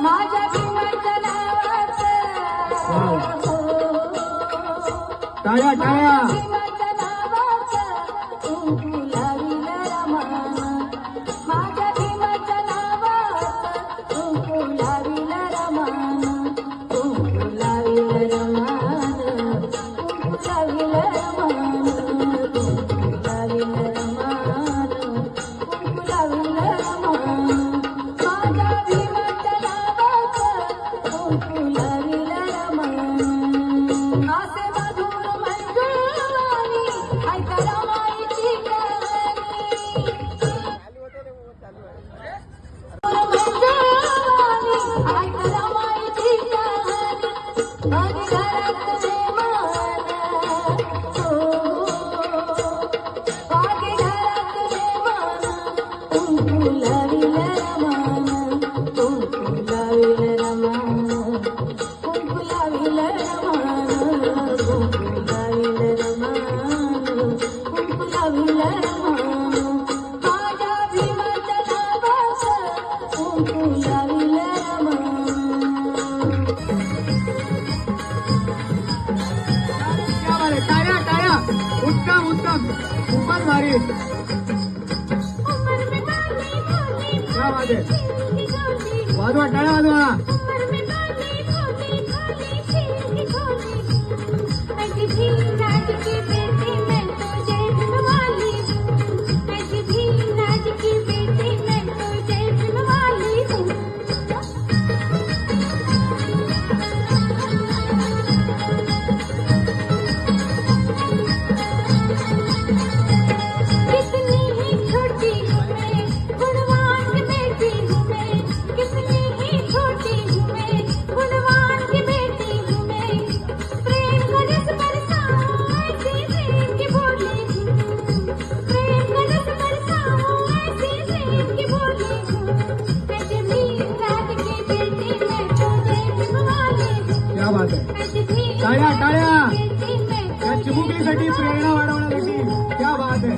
माझ्या भीमाच्या नावाचं टाळ्या टाळ्या भीमाच्या नावाचं कुंकू लाविलं रमान माझ्या भीमाच्या नावाचं कुंकू लाविलं रमान कुंकू लाविलं रमान कुंकू लाविलं रमान कुंकू लाविलं रमान कुंकू लाविलं रमान माझ्या भीमाच्या नावाचं कुंकू लाविलं रमान असे मधुर मंजुळवाणी ऐका रमाईची कहाणी मंजुळवाणी ऐका रमाईची कहाणी माझी घरात मेहमान माझी घरात मेहमान कुंकू लाविलं रमान कुंकू लाविलं रमान कुंकू लाविलं रमान कुंकू लाविलं रमान कुंकू लाविलं रमान माझ्या भीमाच्या नावाचं कुंकू लाविलं रमान क्या बात आहे. टाळ्या टाळ्या उत्तम उत्तम खूपच भारी उमर में बाली भोली क्या बात आहे. भोली भोली वाजवा टाळ्या वाजवा उमर में बाली भोली भोली भोली ऐसी भी राज की बेटी मैं तुझे बनवाली हूँ ऐसी भी राज की बेटी मैं तुझे बनवाली हूँ कितनी ही छोटी हूँ मैं गुणवान की बेटी हूँ मैं कितनी ही छोटी हूँ मैं गुणवान की बेटी हूँ मैं प्रेम का रस बरसाऊं ऐसी प्रेम की बोली हूँ प्रेम का रस बरसाऊं ऐसी प्रेम की बोली हूँ ऐसी भी राज की बेटी मैं तुझे बनवाली हूँ क्या बात आहे. ऐसी भी टाळ्या टाळ्या बेटी मैं या चिमुकलीसाठी प्रेरणा वाढवण्यासाठी क्या बात आहे.